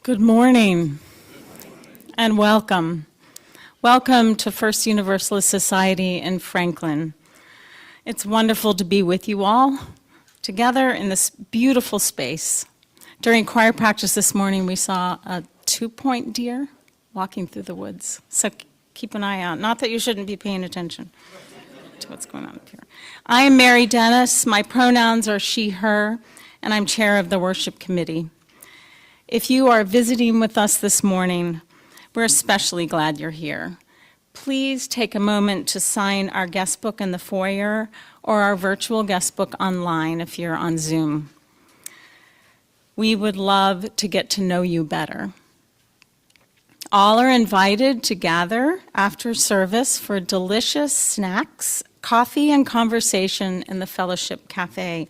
Good morning and welcome. Welcome to First Universalist Society in Franklin. It's wonderful to be with you all together in this beautiful space. During choir practice this morning, we saw a 2-point deer walking through the woods. So keep an eye out. Not that you shouldn't be paying attention to what's going on up here. I am Mary Dennis. My pronouns are she, her, and I'm chair of the worship committee. If you are visiting with us this morning, we're especially glad you're here. Please take a moment to sign our guest book in the foyer or our virtual guest book online if you're on Zoom. We would love to get to know you better. All are invited to gather after service for delicious snacks, coffee, and conversation in the Fellowship Cafe,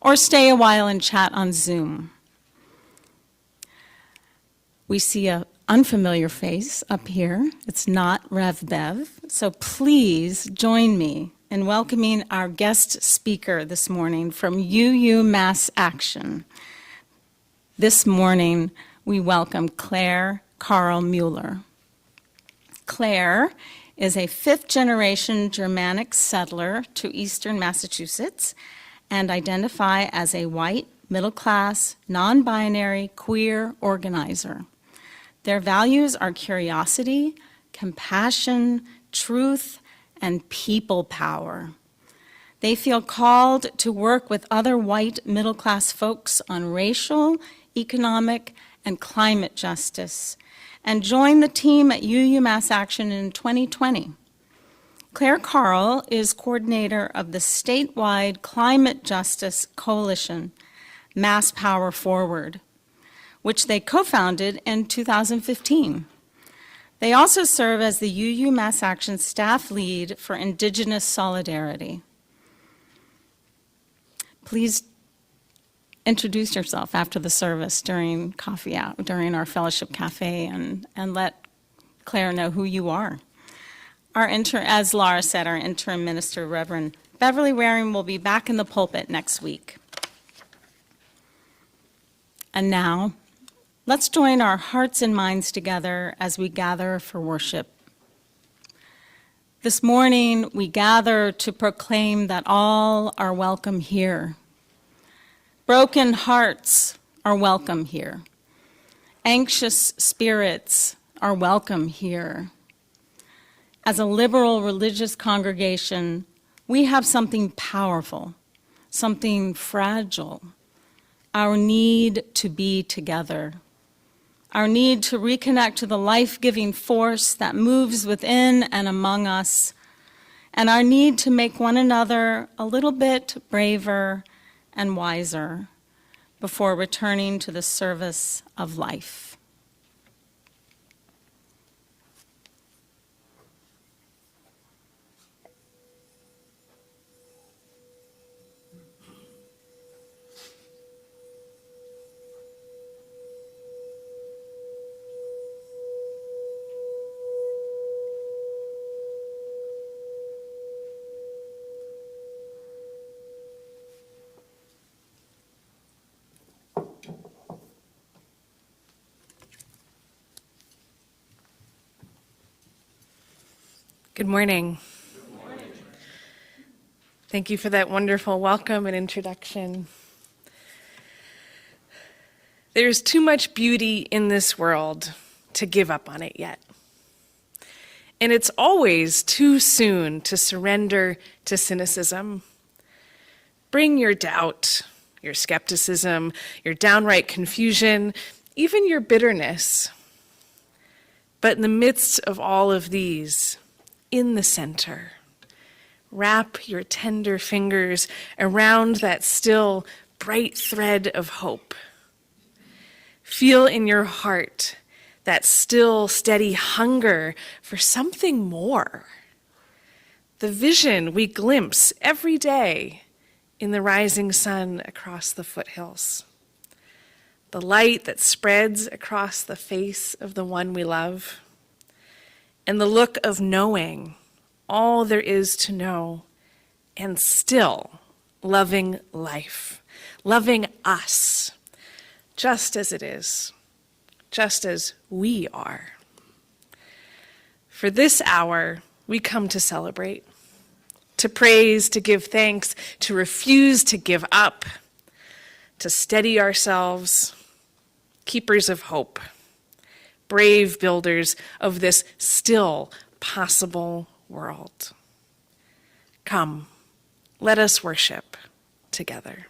or stay a while and chat on Zoom. We see an unfamiliar face up here. It's not Rev Bev. So please join me in welcoming our guest speaker this morning from UU Mass Action. This morning, we welcome Claire Carl Mueller. Claire is a fifth-generation Germanic settler to eastern Massachusetts and identify as a white, middle-class, non-binary, queer organizer. Their values are curiosity, compassion, truth, and people power. They feel called to work with other white middle-class folks on racial, economic, and climate justice, and joined the team at UU Mass Action in 2020. Claire Carl is coordinator of the statewide Climate Justice Coalition, Mass Power Forward, which they co-founded in 2015. They also serve as the UU Mass Action staff lead for Indigenous Solidarity. Please introduce yourself after the service during coffee out, during our Fellowship Cafe, and let Claire know who you are. As Laura said, our interim minister, Reverend Beverly Waring, will be back in the pulpit next week. And now, let's join our hearts and minds together as we gather for worship. This morning, we gather to proclaim that all are welcome here. Broken hearts are welcome here. Anxious spirits are welcome here. As a liberal religious congregation, we have something powerful, something fragile, our need to be together. Our need to reconnect to the life-giving force that moves within and among us, and our need to make one another a little bit braver and wiser before returning to the service of life. Good morning. Good morning. Thank you for that wonderful welcome and introduction. There's too much beauty in this world to give up on it yet. And it's always too soon to surrender to cynicism. Bring your doubt, your skepticism, your downright confusion, even your bitterness. But in the midst of all of these, in the center, wrap your tender fingers around that still bright thread of hope. Feel in your heart that still steady hunger for something more. The vision we glimpse every day in the rising sun across the foothills. The light that spreads across the face of the one we love. And the look of knowing all there is to know and still loving life, loving us, just as it is, just as we are. For this hour, we come to celebrate, to praise, to give thanks, to refuse to give up, to steady ourselves, keepers of hope, brave builders of this still possible world. Come, let us worship together.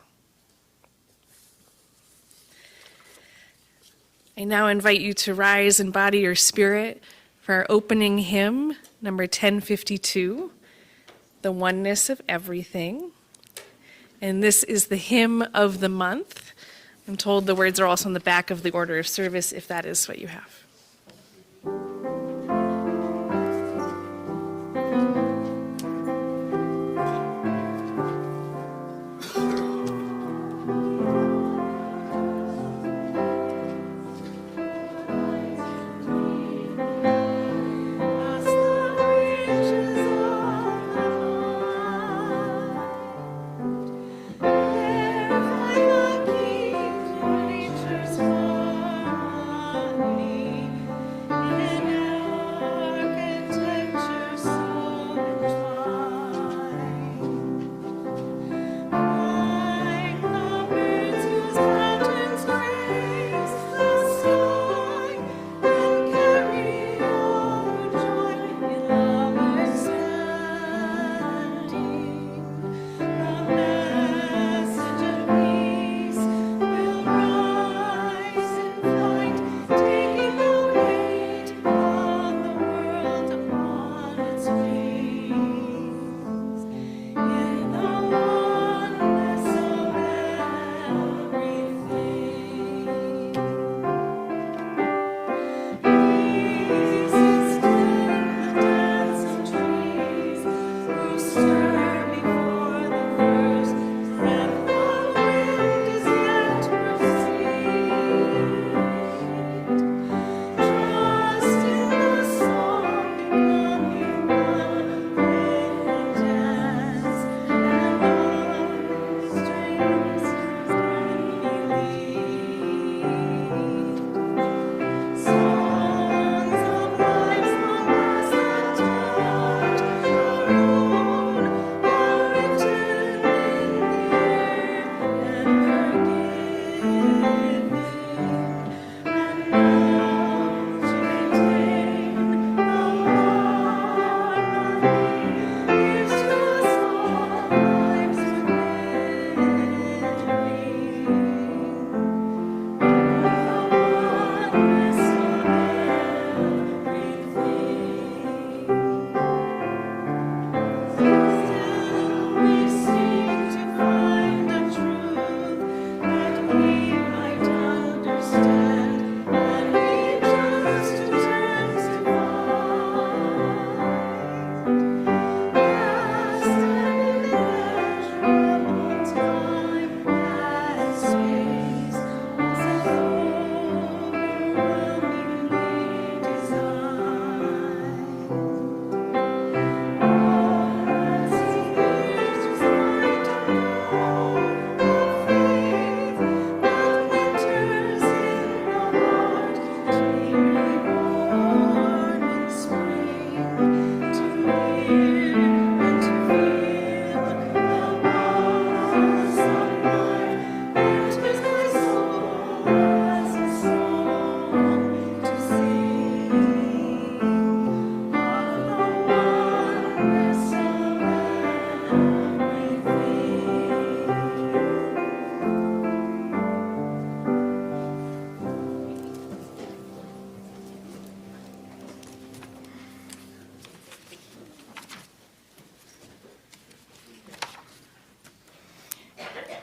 I now invite you to rise in body or spirit for our opening hymn, number 1052, The Oneness of Everything. And this is the hymn of the month. I'm told the words are also on the back of the order of service, if that is what you have.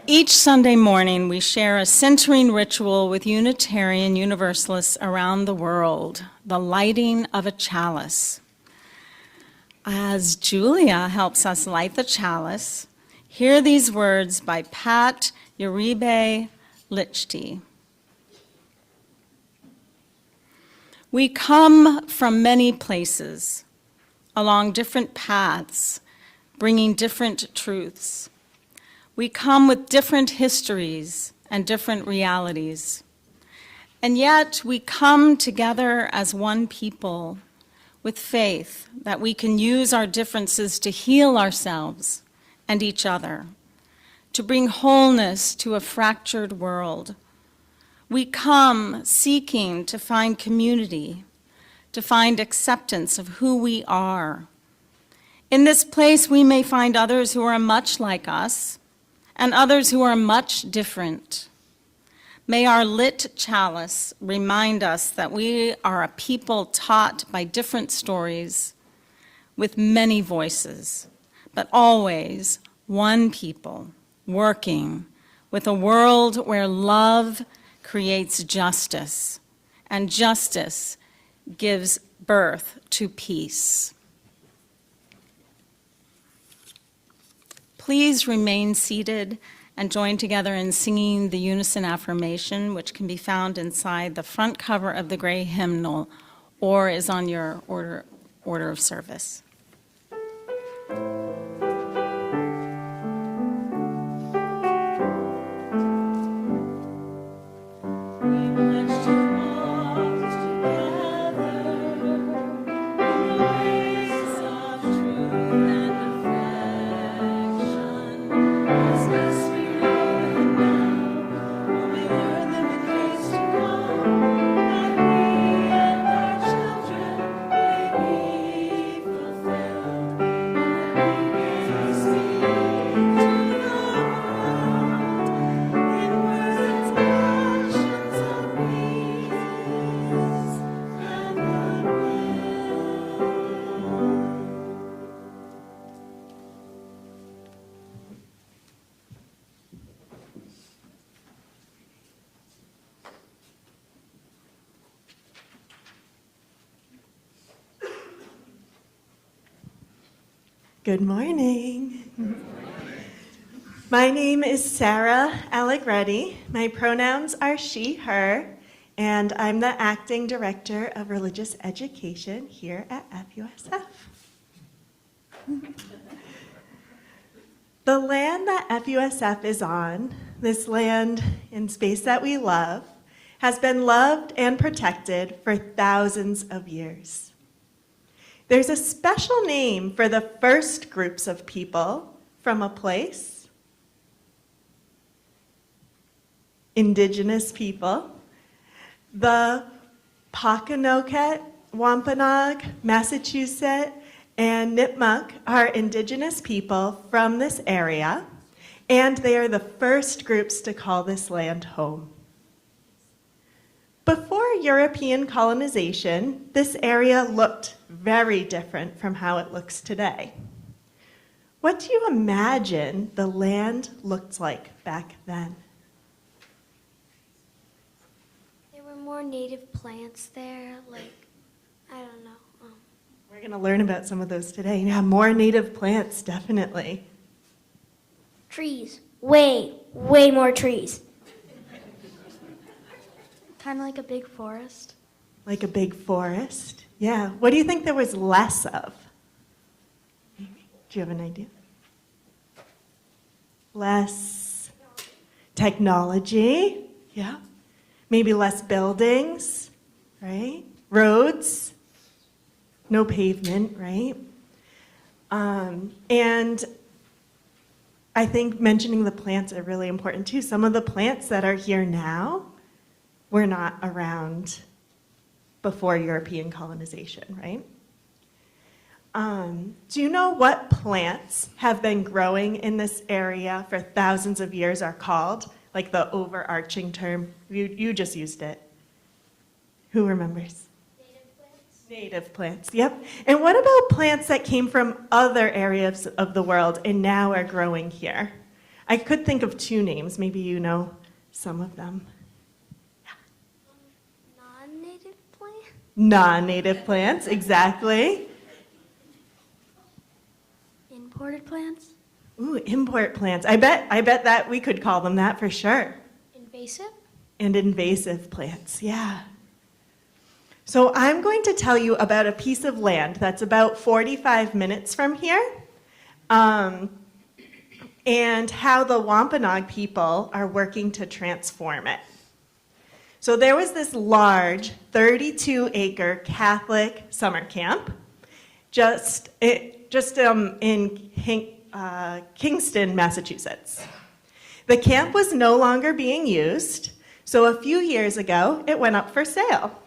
Each Sunday morning, we share a centering ritual with Unitarian Universalists around the world, the lighting of a chalice. As Julia helps us light the chalice, hear these words by Pat Uribe Lichty. We come from many places, along different paths, bringing different truths. We come with different histories and different realities. And yet we come together as one people with faith that we can use our differences to heal ourselves and each other, to bring wholeness to a fractured world. We come seeking to find community, to find acceptance of who we are. In this place, we may find others who are much like us and others who are much different. May our lit chalice remind us that we are a people taught by different stories with many voices, but always one people working with a world where love creates justice and justice gives birth to peace. Please remain seated and join together in singing the unison affirmation, which can be found inside the front cover of the gray hymnal or is on your order of service. Good morning. My name is Sarah Allegretti. My pronouns are she, her, and I'm the acting director of religious education here at FUSF. The land that FUSF is on, this land in space that we love, has been loved and protected for thousands of years. There's a special name for the first groups of people from a place. Indigenous people. The Pokanoket, Wampanoag, Massachusetts, and Nipmuc are Indigenous people from this area, and they are the first groups to call this land home. Before European colonization, this area looked very different from how it looks today. What do you imagine the land looked like back then? There were more native plants there, I don't know. We're going to learn about some of those today. Yeah, more native plants, definitely. Trees. Way more trees. Kind of like a big forest. Like a big forest? Yeah. What do you think there was less of? Do you have an idea? Less technology. Yeah. Maybe less buildings, right? Roads. No pavement, right? And I think mentioning the plants are really important too. Some of the plants that are here now were not around before European colonization, right? Do you know what plants have been growing in this area for thousands of years are called? Like the overarching term, you just used it. Who remembers? Native plants. Native plants, yep. And what about plants that came from other areas of the world and now are growing here? I could think of two names, maybe you know some of them. Non-native plants? Non-native plants, exactly. Imported plants? Ooh, import plants. I bet that we could call them that for sure. Invasive? And invasive plants, yeah. So I'm going to tell you about a piece of land that's about 45 minutes from here, and how the Wampanoag people are working to transform it. So there was this large 32-acre Catholic summer camp in Kingston, Massachusetts. The camp was no longer being used, so a few years ago, it went up for sale.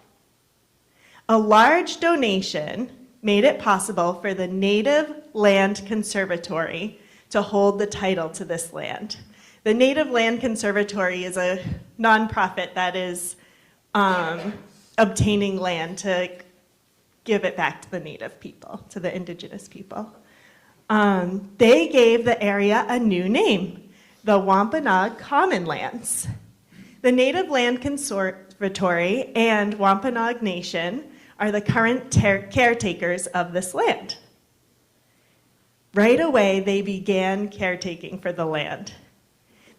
A large donation made it possible for the Native Land Conservatory to hold the title to this land. The Native Land Conservatory is a nonprofit that is obtaining land to give it back to the Native people, to the Indigenous people. They gave the area a new name, the Wampanoag Common Lands. The Native Land Conservatory and Wampanoag Nation are the current caretakers of this land. Right away, they began caretaking for the land.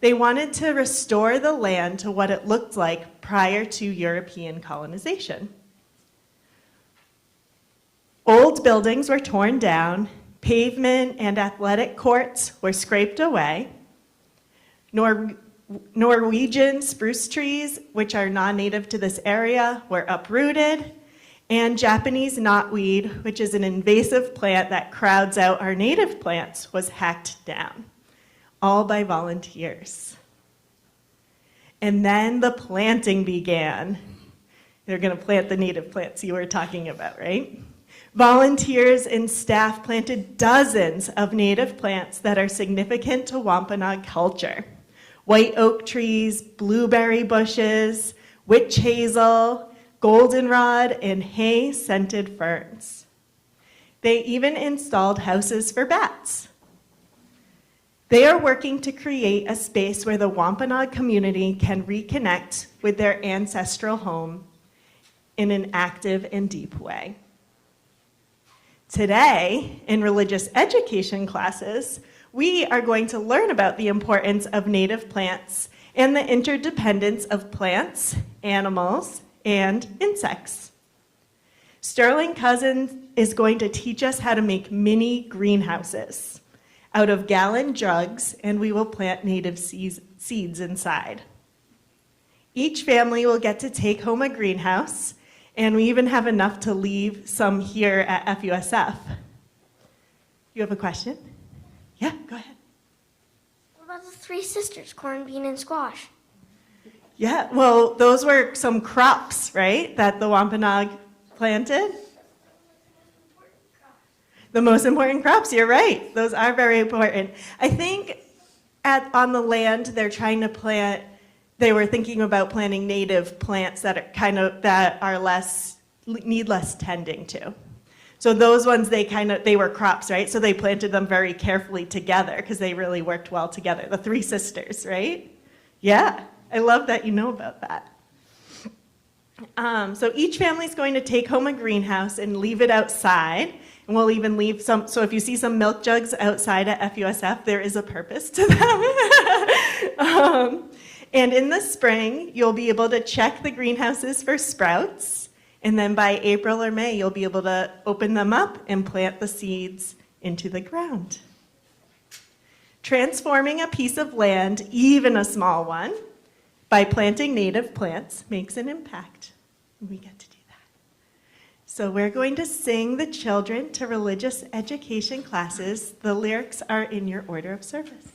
They wanted to restore the land to what it looked like prior to European colonization. Old buildings were torn down, pavement and athletic courts were scraped away, Norwegian spruce trees, which are non-native to this area, were uprooted, and Japanese knotweed, which is an invasive plant that crowds out our native plants, was hacked down, all by volunteers. And then the planting began. They're going to plant the native plants you were talking about, right? Volunteers and staff planted dozens of native plants that are significant to Wampanoag culture. White oak trees, blueberry bushes, witch hazel, goldenrod, and hay-scented ferns. They even installed houses for bats. They are working to create a space where the Wampanoag community can reconnect with their ancestral home in an active and deep way. Today, in religious education classes, we are going to learn about the importance of native plants and the interdependence of plants, animals, and insects. Sterling Cousins is going to teach us how to make mini greenhouses out of gallon jugs, and we will plant native seeds inside. Each family will get to take home a greenhouse, and we even have enough to leave some here at FUSF. You have a question? Yeah, go ahead. What about the three sisters, corn, bean, and squash? Yeah, well, those were some crops, right, that the Wampanoag planted? The most important crops, you're right. Those are very important. I think on the land they're trying to plant, they were thinking about planting native plants that are need less tending to. So those ones, they were crops, right? So they planted them very carefully together because they really worked well together. The three sisters, right? Yeah, I love that you know about that. So each family is going to take home a greenhouse and leave it outside. And we'll even leave some, so if you see some milk jugs outside at FUSF, there is a purpose to them. And in the spring, you'll be able to check the greenhouses for sprouts. And then by April or May, you'll be able to open them up and plant the seeds into the ground. Transforming a piece of land, even a small one, by planting native plants makes an impact. We get to do that. So we're going to sing the children to religious education classes. The lyrics are in your order of service.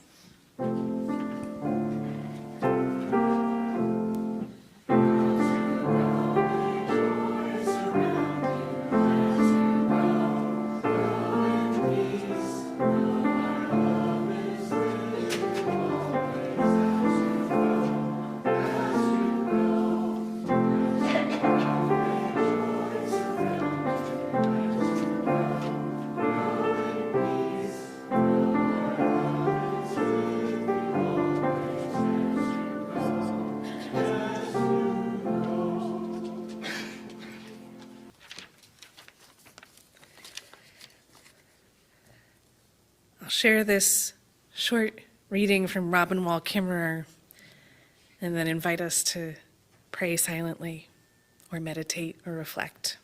I'll share this short reading from Robin Wall Kimmerer and then invite us to pray silently or meditate or reflect.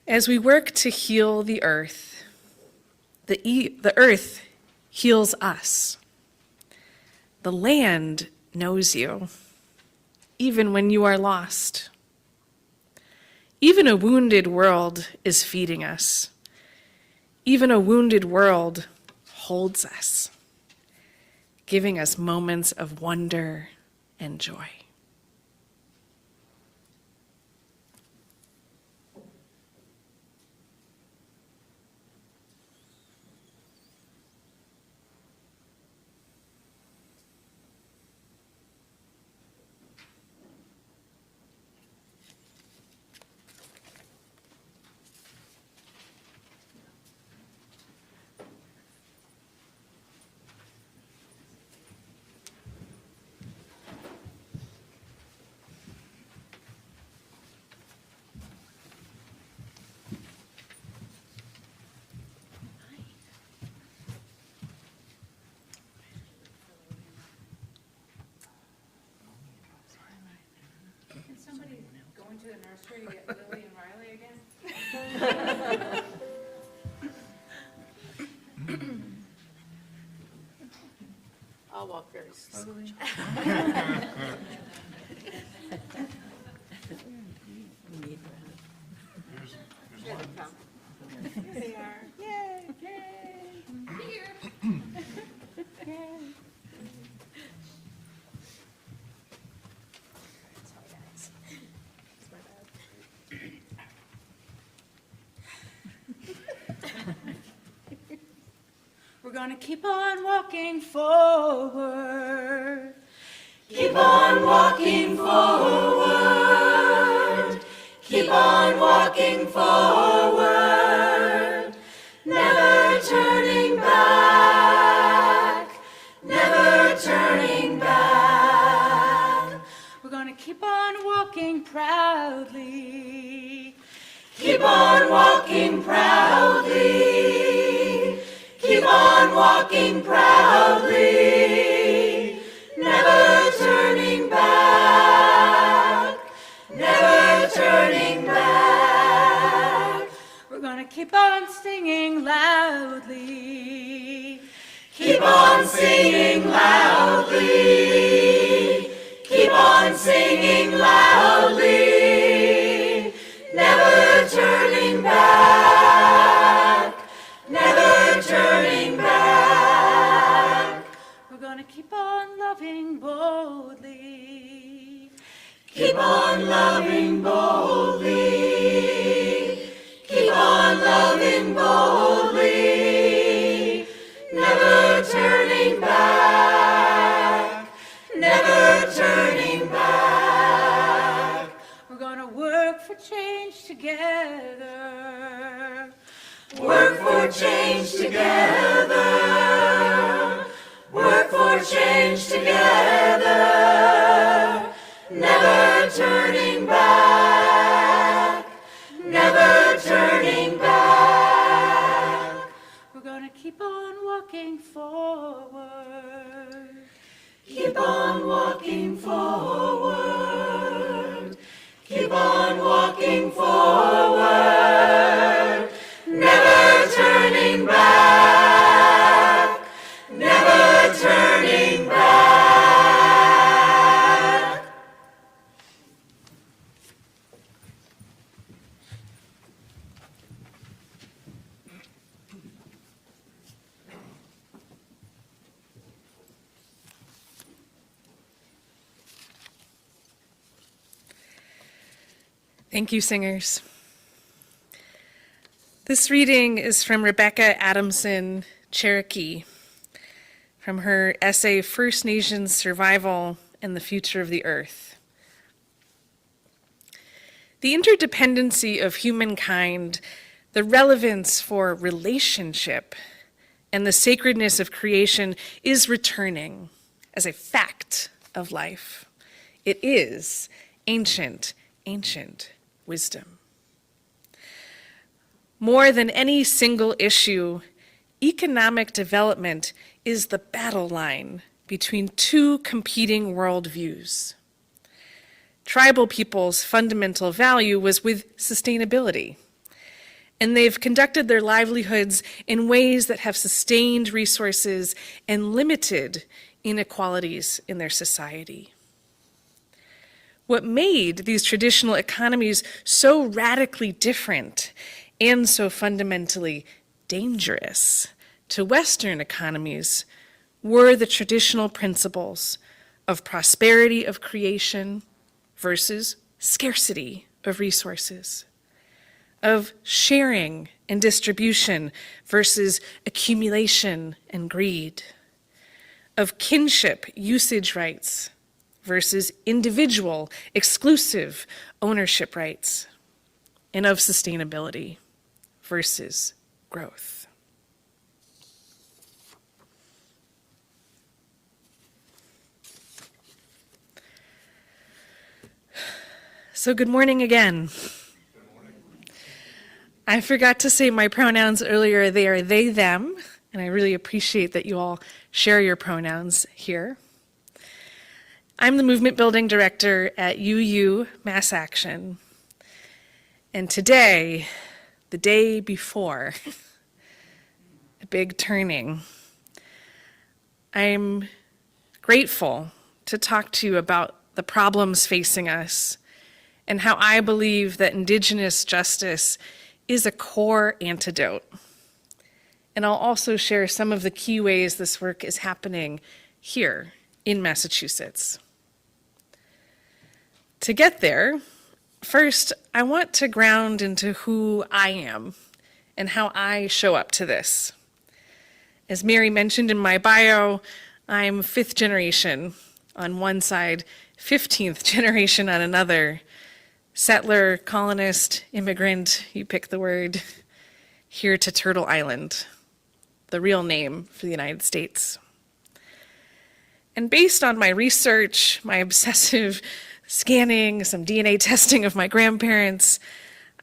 As we work to heal the earth heals us. The land knows you, even when you are lost. Even a wounded world is feeding us. Even a wounded world holds us, giving us moments of wonder and joy. To the nursery to get Lily and Riley again? I'll walk very slowly. Here they come. Here they are. Yay! Yay! Here. Yay. We're gonna keep on walking forward. Keep on walking forward. Keep on walking forward. Never turning back. Never turning back. We're gonna keep on walking proudly. Keep on walking proudly. Keep on walking proudly, never turning back, never turning back. We're gonna keep on singing loudly. Keep on singing loudly. Keep on singing loudly, never turning back, never turning back. We're gonna keep on loving boldly. Keep on loving boldly. Keep on loving boldly. Never turning back. Never turning back. We're gonna work for change together. Work for change together. Work for change together. Never turning back. Never turning back. We're gonna keep on walking forward. Keep on walking forward. Keep on walking forward. Never turning back, never turning back. Thank you, singers. This reading is from Rebecca Adamson Cherokee, from her essay, First Nations Survival and the Future of the Earth. The interdependency of humankind, the relevance for relationship, and the sacredness of creation is returning as a fact of life. It is ancient, ancient wisdom. More than any single issue, economic development is the battle line between two competing worldviews. Tribal peoples' fundamental value was with sustainability, and they've conducted their livelihoods in ways that have sustained resources and limited inequalities in their society. What made these traditional economies so radically different and so fundamentally dangerous to Western economies were the traditional principles of prosperity of creation versus scarcity of resources, of sharing and distribution versus accumulation and greed, of kinship usage rights versus individual exclusive ownership rights, and of sustainability versus growth. So good morning again. Good morning. I forgot to say my pronouns earlier. They are they, them, and I really appreciate that you all share your pronouns here. I'm the Movement Building Director at UU Mass Action. And today, the day before a big turning, I'm grateful to talk to you about the problems facing us and how I believe that Indigenous justice is a core antidote. And I'll also share some of the key ways this work is happening here in Massachusetts. To get there, first, I want to ground into who I am and how I show up to this. As Mary mentioned in my bio, I'm 5th generation on one side, 15th generation on another. Settler, colonist, immigrant, you pick the word, here to Turtle Island, the real name for the United States. And based on my research, my obsessive scanning, some DNA testing of my grandparents,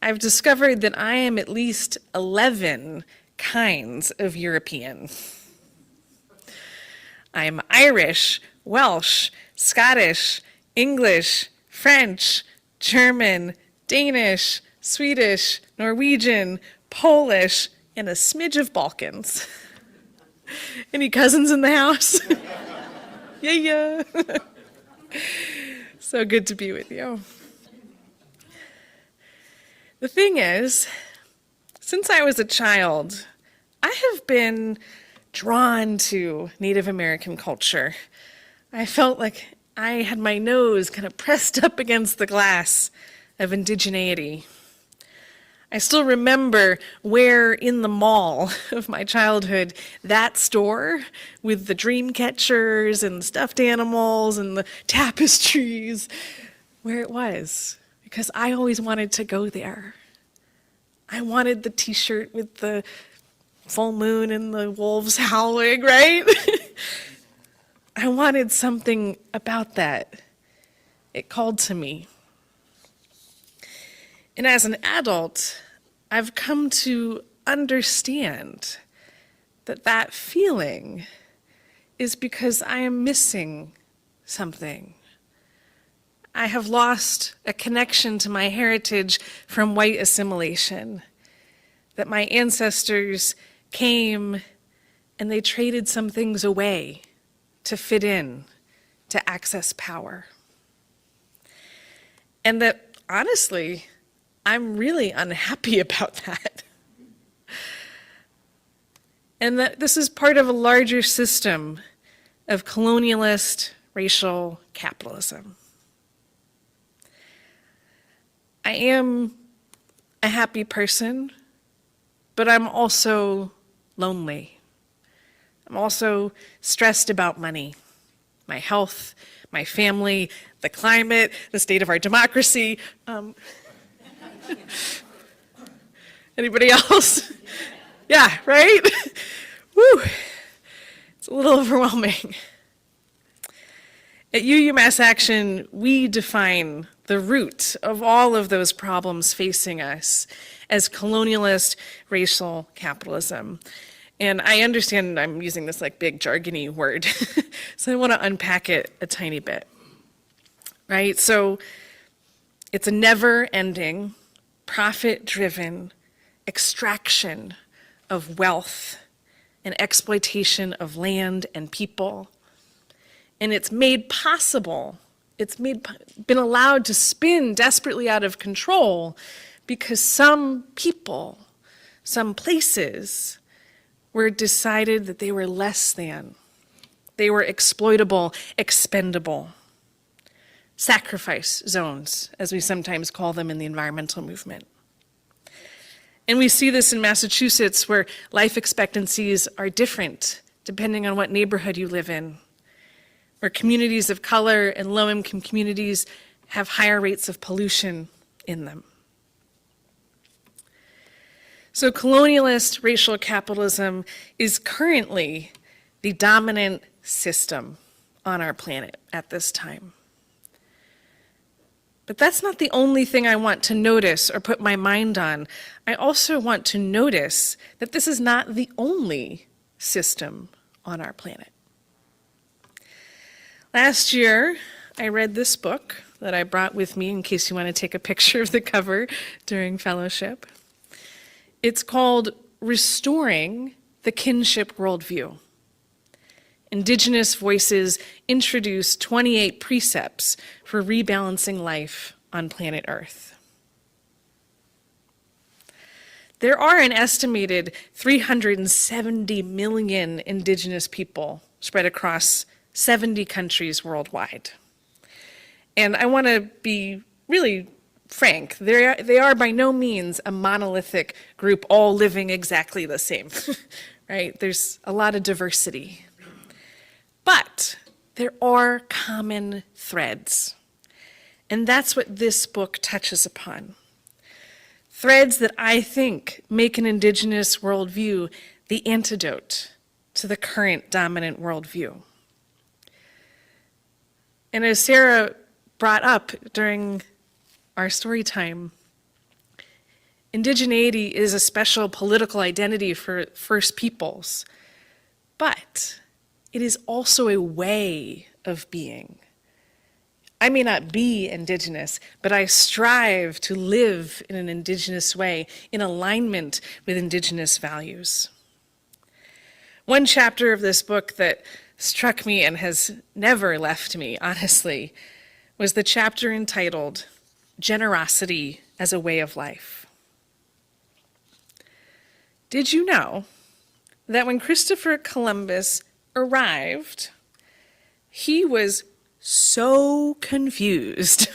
I've discovered that I am at least 11 kinds of European. I'm Irish, Welsh, Scottish, English, French, German, Danish, Swedish, Norwegian, Polish, and a smidge of Balkans. Any cousins in the house? Yeah. So good to be with you. The thing is, since I was a child, I have been drawn to Native American culture. I felt like I had my nose kind of pressed up against the glass of indigeneity. I still remember where in the mall of my childhood, that store with the dream catchers and the stuffed animals and the tapestries, where it was, because I always wanted to go there. I wanted the t-shirt with the full moon and the wolves howling, right? I wanted something about that. It called to me. And as an adult, I've come to understand that that feeling is because I am missing something. I have lost a connection to my heritage from white assimilation, that my ancestors came and they traded some things away to fit in, to access power. And that, honestly, I'm really unhappy about that. And that this is part of a larger system of colonialist racial capitalism. I am a happy person, but I'm also lonely. I'm also stressed about money, my health, my family, the climate, the state of our democracy. Anybody else? Yeah, right? Woo! It's a little overwhelming. At UU Mass Action, we define the root of all of those problems facing us as colonialist racial capitalism. And I understand I'm using this like big jargony word, so I want to unpack it a tiny bit, right? So it's a never-ending, profit-driven extraction of wealth and exploitation of land and people And it's made possible. Been allowed to spin desperately out of control because some people, some places were decided that they were less than. They were exploitable, expendable. Sacrifice zones, as we sometimes call them in the environmental movement. And we see this in Massachusetts, where life expectancies are different depending on what neighborhood you live in, where communities of color and low-income communities have higher rates of pollution in them. So colonialist racial capitalism is currently the dominant system on our planet at this time. But that's not the only thing I want to notice or put my mind on. I also want to notice that this is not the only system on our planet. Last year, I read this book that I brought with me in case you want to take a picture of the cover during fellowship. It's called Restoring the Kinship Worldview. Indigenous voices introduce 28 precepts for rebalancing life on planet Earth. There are an estimated 370 million Indigenous people spread across 70 countries worldwide. And I want to be really frank, they are by no means a monolithic group all living exactly the same, right? There's a lot of diversity. But there are common threads, and that's what this book touches upon. Threads that I think make an Indigenous worldview the antidote to the current dominant worldview. And as Sarah brought up during our story time, indigeneity is a special political identity for First Peoples, but it is also a way of being. I may not be Indigenous, but I strive to live in an Indigenous way, in alignment with Indigenous values. One chapter of this book that struck me and has never left me, honestly, was the chapter entitled Generosity as a Way of Life. Did you know that when Christopher Columbus arrived, he was so confused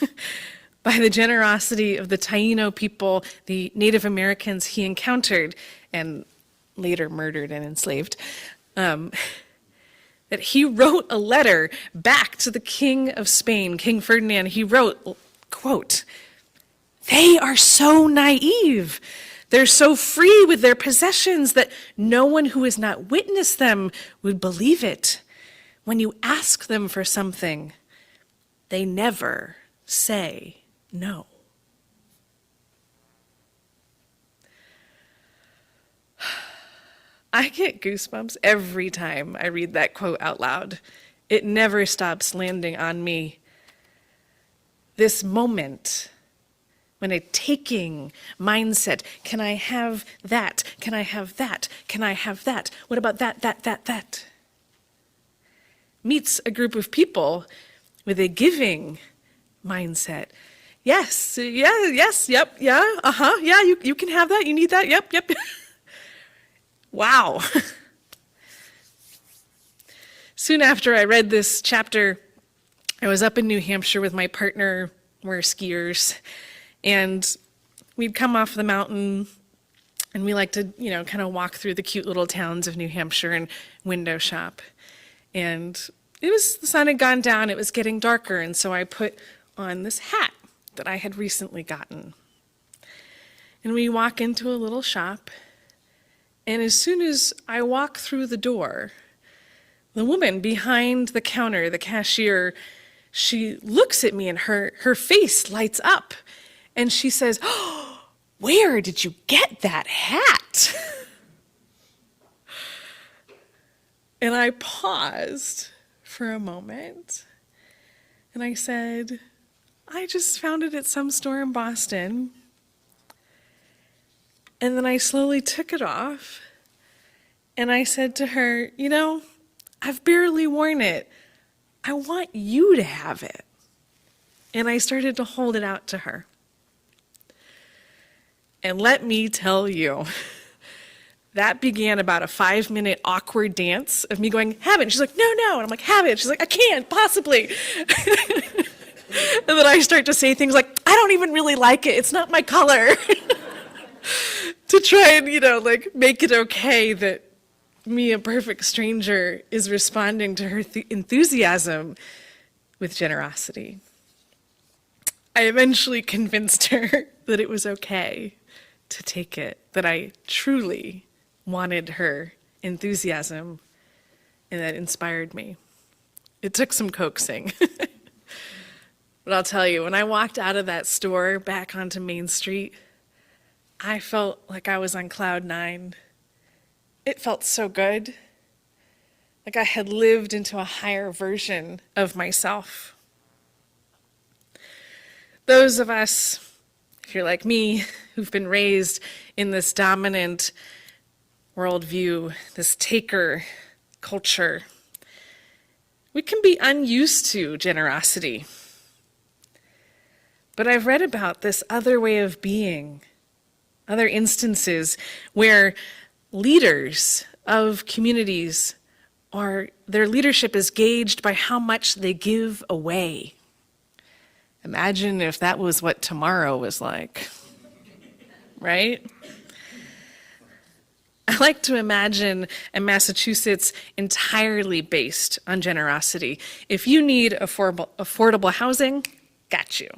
by the generosity of the Taino people, the Native Americans he encountered and later murdered and enslaved, that he wrote a letter back to the King of Spain, King Ferdinand. He wrote, quote, "They are so naive. They're so free with their possessions that no one who has not witnessed them would believe it. When you ask them for something, they never say no." I get goosebumps every time I read that quote out loud. It never stops landing on me. This moment when a taking mindset, can I have that? Can I have that? Can I have that? What about that? Meets a group of people with a giving mindset. Yes, yep, yeah, yeah, you can have that, you need that, yep. Wow. Soon after I read this chapter, I was up in New Hampshire with my partner. We're skiers. And we'd come off the mountain, and we like to, kind of walk through the cute little towns of New Hampshire and window shop. And the sun had gone down, it was getting darker, and so I put on this hat that I had recently gotten. And we walk into a little shop, and as soon as I walk through the door, the woman behind the counter, the cashier, she looks at me and her face lights up. And she says, "Oh, where did you get that hat?" And I paused for a moment. And I said, "I just found it at some store in Boston." And then I slowly took it off. And I said to her, "I've barely worn it. I want you to have it. And I started to hold it out to her. And let me tell you, that began about a 5-minute awkward dance of me going, have it. And she's like, no, no. And I'm like, have it. She's like, I can't, possibly. And then I start to say things like, I don't even really like it. It's not my color. To try and, make it okay that me, a perfect stranger, is responding to her enthusiasm with generosity. I eventually convinced her that it was okay to take it, that I truly wanted her enthusiasm, and that inspired me. It took some coaxing. But I'll tell you, when I walked out of that store back onto Main Street, I felt like I was on cloud 9. It felt so good, like I had lived into a higher version of myself. Those of us, if you're like me, who've been raised in this dominant worldview, this taker culture, we can be unused to generosity. But I've read about this other way of being, other instances where leaders of communities their leadership is gauged by how much they give away. Imagine if that was what tomorrow was like, right? I like to imagine a Massachusetts entirely based on generosity. If you need affordable housing, got you.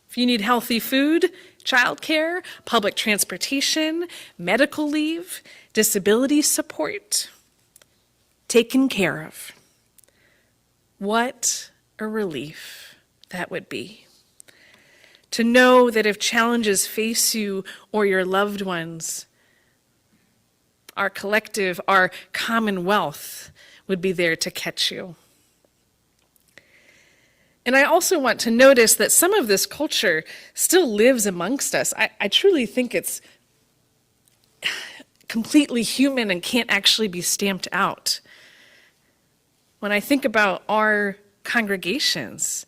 If you need healthy food, childcare, public transportation, medical leave, disability support, taken care of. What a relief that would be. To know that if challenges face you or your loved ones, our collective, our commonwealth would be there to catch you. And I also want to notice that some of this culture still lives amongst us. I truly think it's completely human and can't actually be stamped out. When I think about our congregations,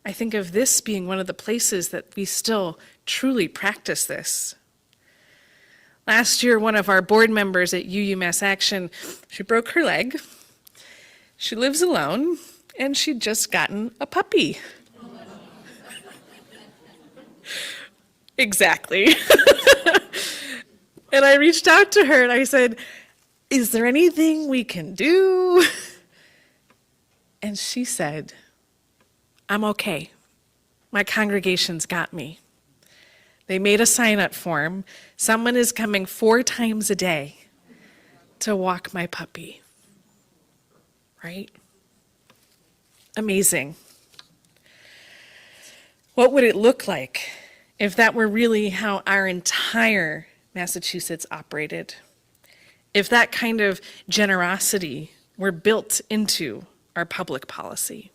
I think of this being one of the places that we still truly practice this. Last year, one of our board members at UU Mass Action, she broke her leg. She lives alone, and she'd just gotten a puppy. Exactly. And I reached out to her and I said, is there anything we can do? And she said, I'm okay. My congregation's got me. They made a sign-up form. Someone is coming 4 times a day to walk my puppy. Right? Amazing. What would it look like if that were really how our entire Massachusetts operated? If that kind of generosity were built into our public policy?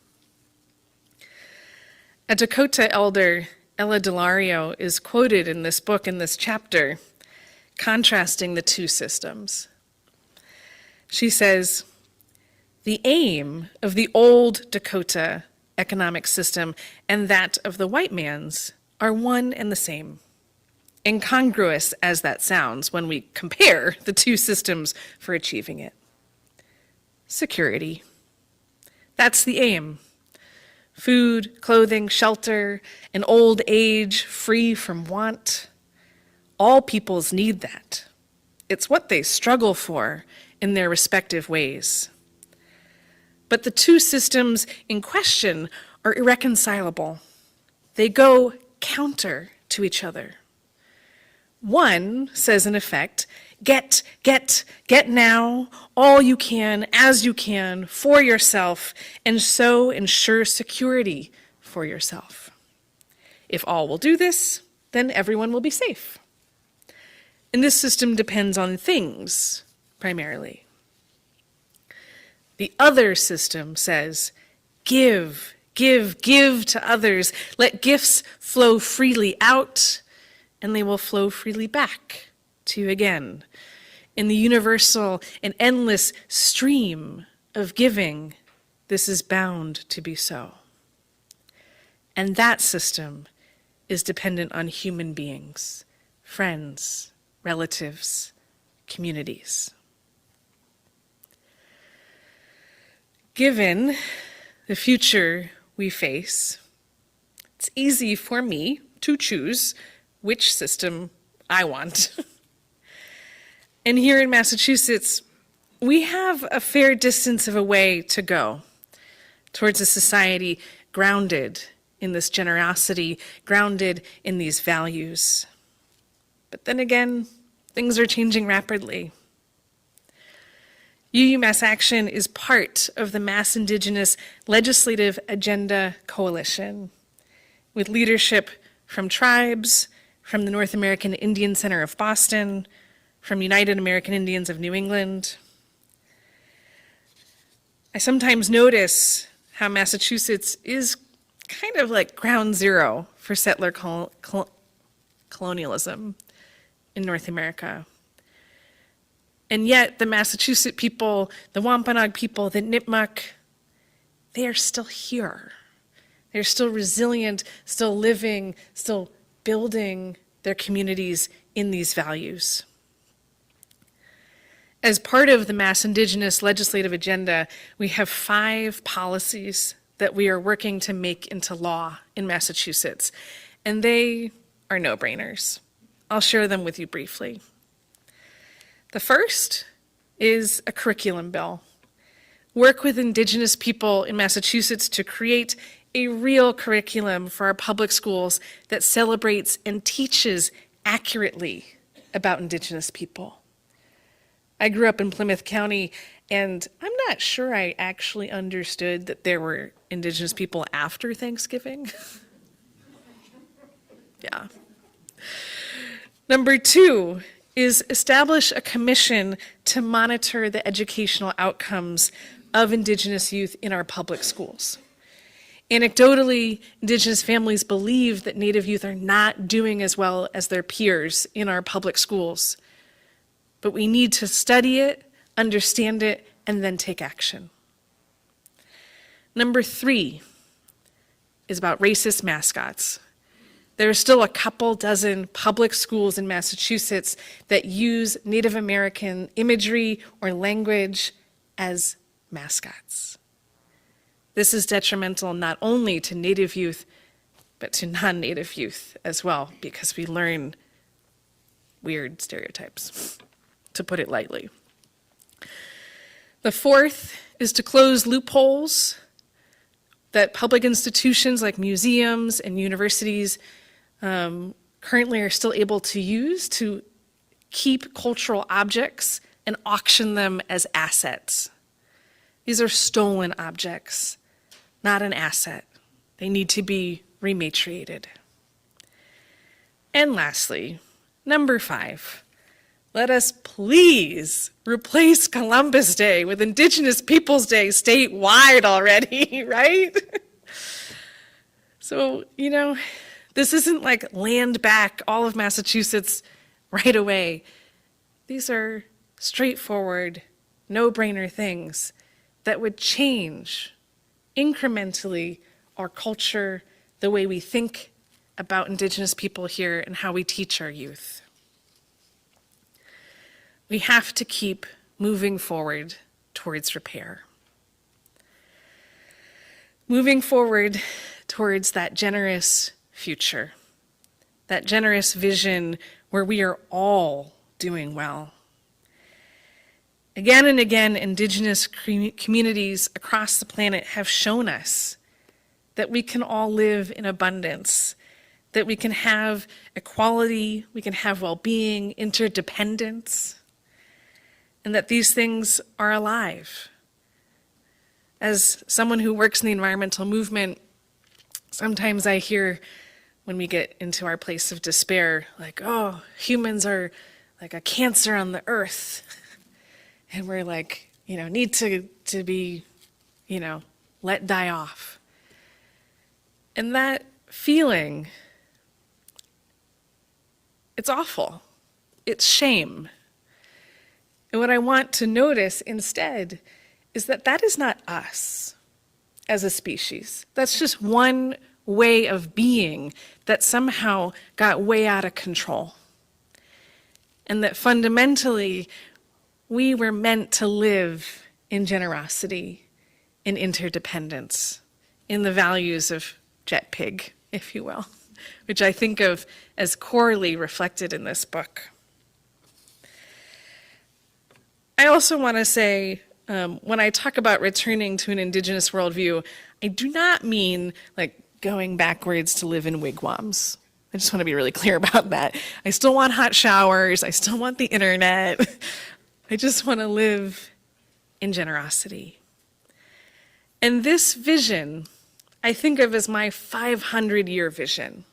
A Dakota elder, Ella Delario, is quoted in this book, in this chapter, contrasting the two systems. She says, the aim of the old Dakota economic system and that of the white man's are one and the same, incongruous as that sounds when we compare the two systems for achieving it. Security. That's the aim. Food, clothing, shelter, an old age free from want. All peoples need that. It's what they struggle for in their respective ways. But the two systems in question are irreconcilable. They go counter to each other. One says, in effect, get now, all you can, as you can, for yourself, and so ensure security for yourself. If all will do this, then everyone will be safe. And this system depends on things, primarily. The other system says, give to others. Let gifts flow freely out, and they will flow freely back to you again in the universal and endless stream of giving this is bound to be so. And that system is dependent on human beings, friends, relatives, communities. Given the future we face, it's easy for me to choose which system I want. And here in Massachusetts, we have a fair distance of a way to go towards a society grounded in this generosity, grounded in these values. But then again, things are changing rapidly. UU Mass Action is part of the Mass Indigenous Legislative Agenda Coalition, with leadership from tribes, from the North American Indian Center of Boston, from United American Indians of New England. I sometimes notice how Massachusetts is kind of like ground zero for settler colonialism in North America. And yet the Massachusetts people, the Wampanoag people, the Nipmuc, they are still here. They're still resilient, still living, still building their communities in these values. As part of the Mass Indigenous Legislative Agenda, we have 5 policies that we are working to make into law in Massachusetts, and they are no-brainers. I'll share them with you briefly. The first is a curriculum bill. Work with Indigenous people in Massachusetts to create a real curriculum for our public schools that celebrates and teaches accurately about Indigenous people. I grew up in Plymouth County, and I'm not sure I actually understood that there were Indigenous people after Thanksgiving. Yeah. Number 2 is establish a commission to monitor the educational outcomes of Indigenous youth in our public schools. Anecdotally, Indigenous families believe that Native youth are not doing as well as their peers in our public schools. But we need to study it, understand it, and then take action. Number 3 is about racist mascots. There are still a couple dozen public schools in Massachusetts that use Native American imagery or language as mascots. This is detrimental not only to Native youth, but to non-Native youth as well, because we learn weird stereotypes, to put it lightly. The 4th is to close loopholes that public institutions like museums and universities currently are still able to use to keep cultural objects and auction them as assets. These are stolen objects, not an asset. They need to be rematriated. And lastly, number 5, let us please replace Columbus Day with Indigenous Peoples Day statewide already, right? So, this isn't like land back all of Massachusetts right away. These are straightforward, no-brainer things that would change incrementally our culture, the way we think about Indigenous people here, and how we teach our youth. We have to keep moving forward towards repair. Moving forward towards that generous future, that generous vision where we are all doing well. Again and again, Indigenous communities across the planet have shown us that we can all live in abundance, that we can have equality, we can have well-being, interdependence, and that these things are alive. As someone who works in the environmental movement, sometimes I hear when we get into our place of despair, like, oh, humans are like a cancer on the earth. And we're like, need to be, let die off. And that feeling, it's awful. It's shame. And what I want to notice instead is that that is not us. as a species. That's just one way of being that somehow got way out of control. And that fundamentally, we were meant to live in generosity, in interdependence, in the values of Jet Pig, if you will, which I think of as corely reflected in this book. I also want to say, when I talk about returning to an Indigenous worldview, I do not mean like going backwards to live in wigwams. I just want to be really clear about that. I still want hot showers. I still want the internet. I just want to live in generosity. And this vision, I think of as my 500-year vision,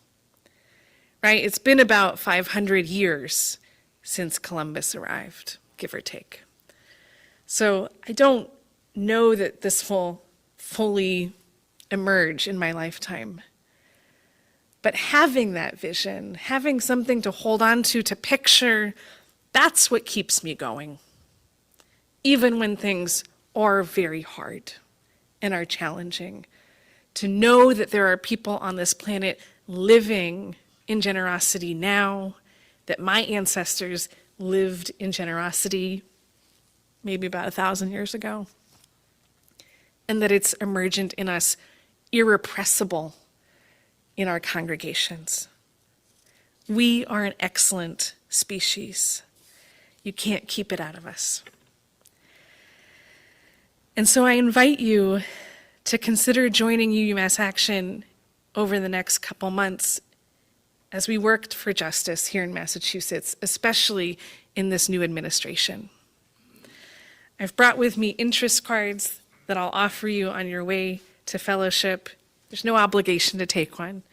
right? It's been about 500 years since Columbus arrived, give or take. So I don't know that this will fully emerge in my lifetime. But having that vision, having something to hold on to picture, that's what keeps me going. Even when things are very hard and are challenging. To know that there are people on this planet living in generosity now, that my ancestors lived in generosity maybe about 1,000 years ago, and that it's emergent in us, irrepressible in our congregations. We are an excellent species. You can't keep it out of us. And so I invite you to consider joining UMass Action over the next couple months as we worked for justice here in Massachusetts, especially in this new administration. I've brought with me interest cards that I'll offer you on your way to fellowship. There's no obligation to take one,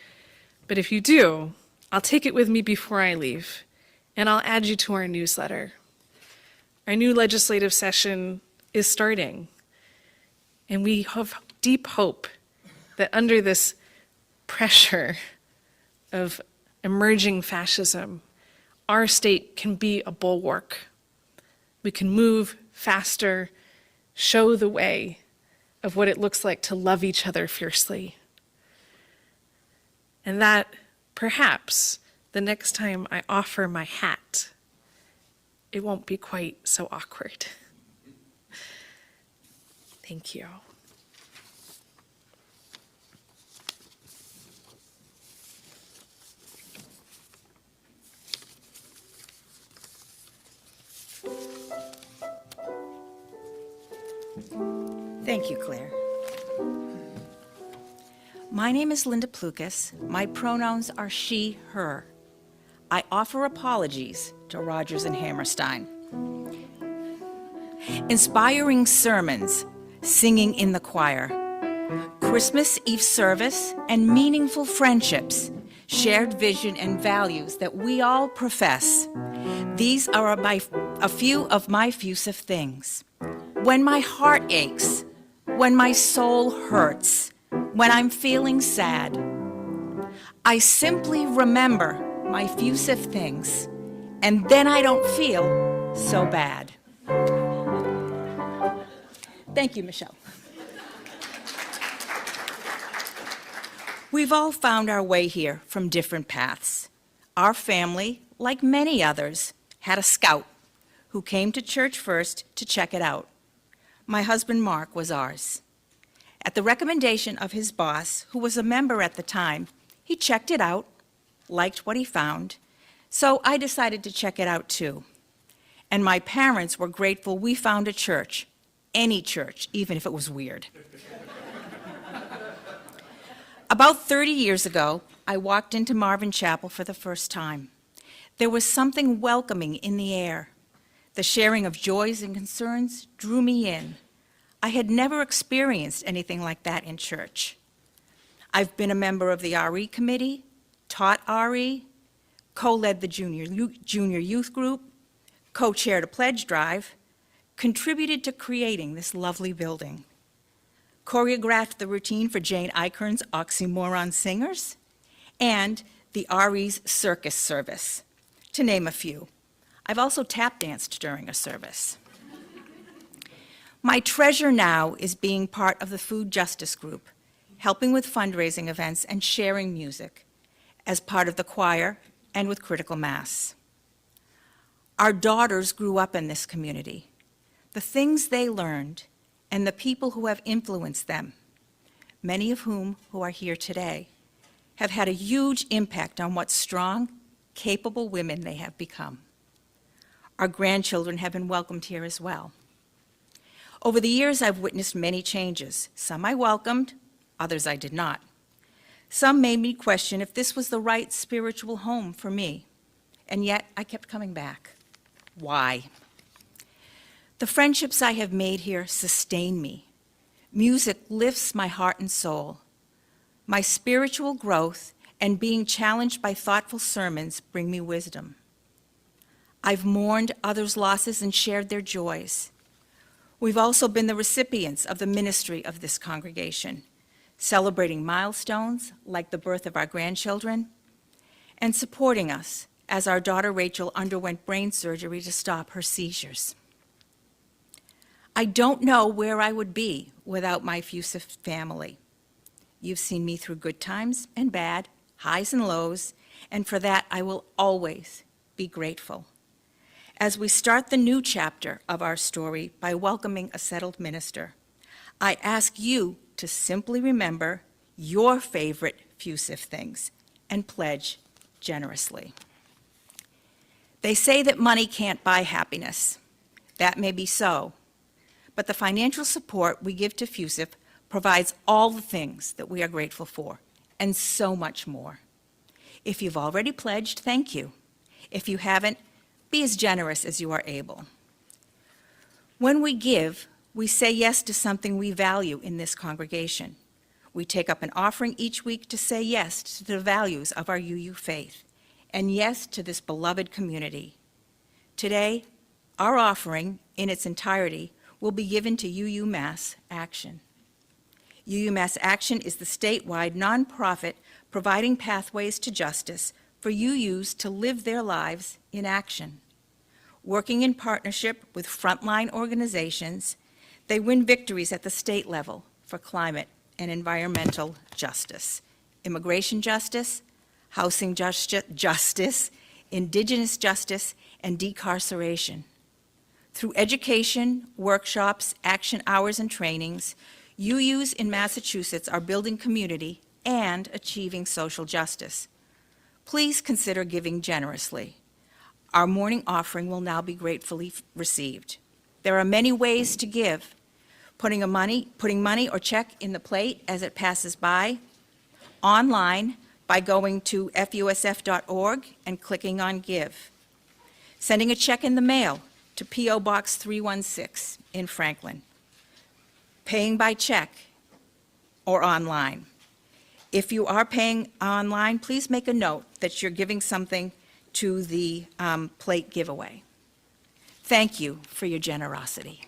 but if you do, I'll take it with me before I leave, and I'll add you to our newsletter. Our new legislative session is starting, and we have deep hope that under this pressure of emerging fascism, our state can be a bulwark. We can move faster, show the way of what it looks like to love each other fiercely. And that perhaps the next time I offer my hat, it won't be quite so awkward. Thank you. Thank you, Claire. My name is Linda Plukas. My pronouns are she, her. I offer apologies to Rogers and Hammerstein. Inspiring sermons, singing in the choir, Christmas Eve service, and meaningful friendships, shared vision and values that we all profess. These are a few of my effusive things. When my heart aches, when my soul hurts, when I'm feeling sad, I simply remember my effusive things, and then I don't feel so bad. Thank you, Michelle. We've all found our way here from different paths. Our family, like many others, had a scout who came to church first to check it out. My husband, Mark, was ours. At the recommendation of his boss, who was a member at the time, he checked it out, liked what he found, so I decided to check it out too. And my parents were grateful we found a church, any church, even if it was weird. About 30 years ago, I walked into Marvin Chapel for the first time. There was something welcoming in the air. The sharing of joys and concerns drew me in. I had never experienced anything like that in church. I've been a member of the RE committee, taught RE, co-led the junior youth group, co-chaired a pledge drive, contributed to creating this lovely building, choreographed the routine for Jane Eichern's Oxymoron Singers, and the RE's circus service, to name a few. I've also tap danced during a service. My treasure now is being part of the Food Justice Group, helping with fundraising events and sharing music as part of the choir and with Critical Mass. Our daughters grew up in this community. The things they learned and the people who have influenced them, many of whom who are here today, have had a huge impact on what strong, capable women they have become. Our grandchildren have been welcomed here as well. Over the years, I've witnessed many changes. Some I welcomed, others I did not. Some made me question if this was the right spiritual home for me, and yet I kept coming back. Why? The friendships I have made here sustain me. Music lifts my heart and soul. My spiritual growth and being challenged by thoughtful sermons bring me wisdom. I've mourned others' losses and shared their joys. We've also been the recipients of the ministry of this congregation, celebrating milestones like the birth of our grandchildren, and supporting us as our daughter Rachel underwent brain surgery to stop her seizures. I don't know where I would be without my Fusiff family. You've seen me through good times and bad, highs and lows, and for that I will always be grateful. As we start the new chapter of our story by welcoming a settled minister, I ask you to simply remember your favorite Fusiff things and pledge generously. They say that money can't buy happiness. That may be so, but the financial support we give to Fusiff provides all the things that we are grateful for, and so much more. If you've already pledged, thank you. If you haven't, be as generous as you are able. When we give, we say yes to something we value in this congregation. We take up an offering each week to say yes to the values of our UU faith, and yes to this beloved community. Today, our offering, in its entirety, will be given to UU Mass Action. UU Mass Action is the statewide nonprofit providing pathways to justice for UUs to live their lives in action. Working in partnership with frontline organizations, they win victories at the state level for climate and environmental justice, immigration justice, housing justice, Indigenous justice, and decarceration. Through education, workshops, action hours, and trainings, UUs in Massachusetts are building community and achieving social justice. Please consider giving generously. Our morning offering will now be gratefully received. There are many ways to give. Putting money or check in the plate as it passes by, online by going to fusf.org and clicking on Give. Sending a check in the mail to P.O. Box 316 in Franklin. Paying by check or online. If you are paying online, please make a note that you're giving something to the plate giveaway. Thank you for your generosity.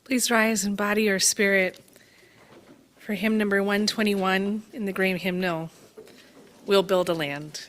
Please rise in body or spirit for hymn number 121 in the Graham hymnal, We'll Build a Land.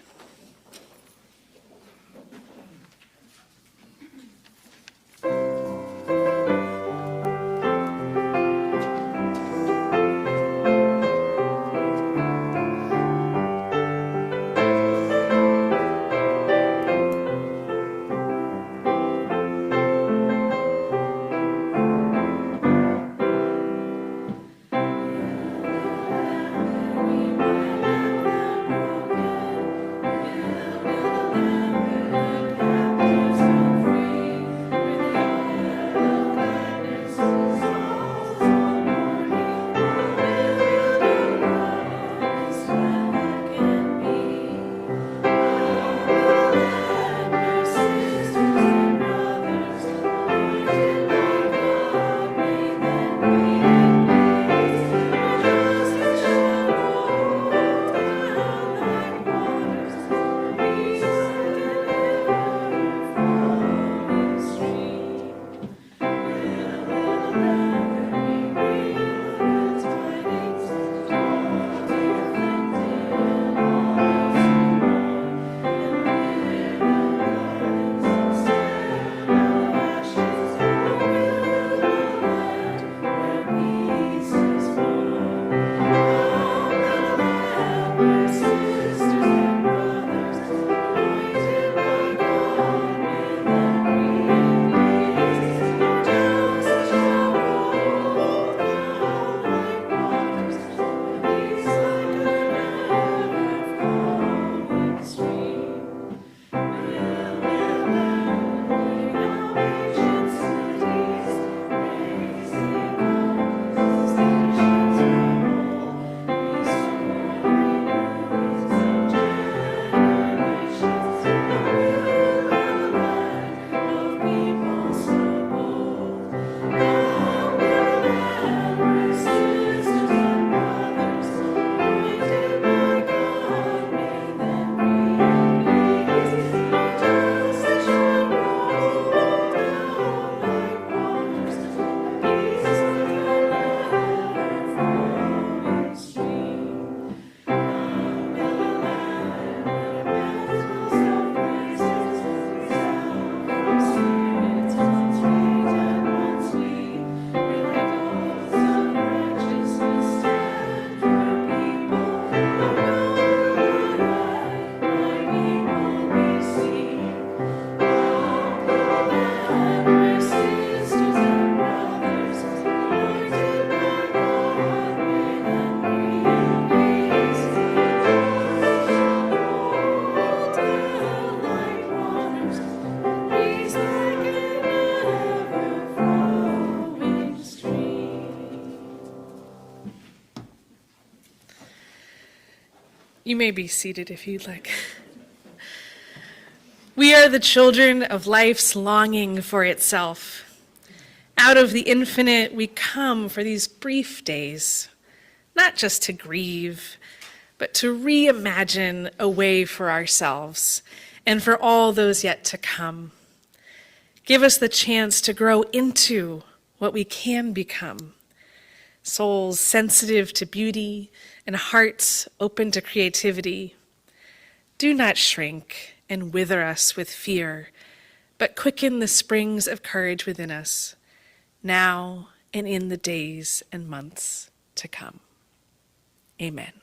You may be seated if you'd like. We are the children of life's longing for itself. Out of the infinite, we come for these brief days, not just to grieve, but to reimagine a way for ourselves and for all those yet to come. Give us the chance to grow into what we can become. Souls sensitive to beauty and hearts open to creativity. Do not shrink and wither us with fear, but quicken the springs of courage within us, now and in the days and months to come. Amen.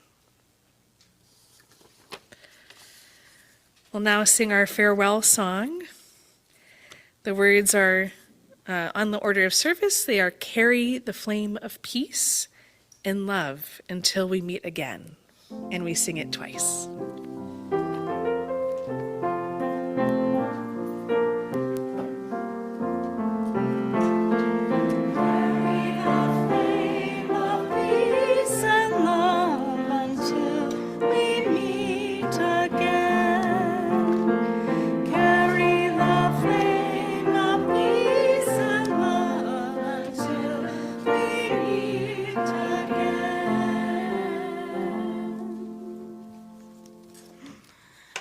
We'll now sing our farewell song. The words are on the order of service. They are "Carry the flame of peace and love until we meet again." And we sing it twice.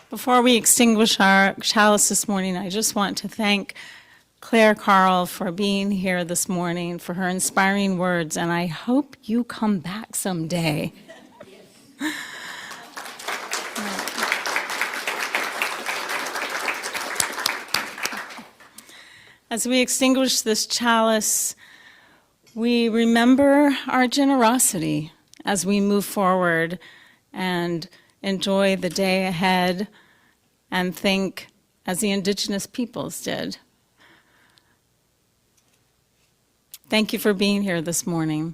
Before we extinguish our chalice this morning, I just want to thank Claire Carl for being here this morning, for her inspiring words, and I hope you come back someday. As we extinguish this chalice, we remember our generosity as we move forward and enjoy the day ahead and think as the Indigenous peoples did. Thank you for being here this morning.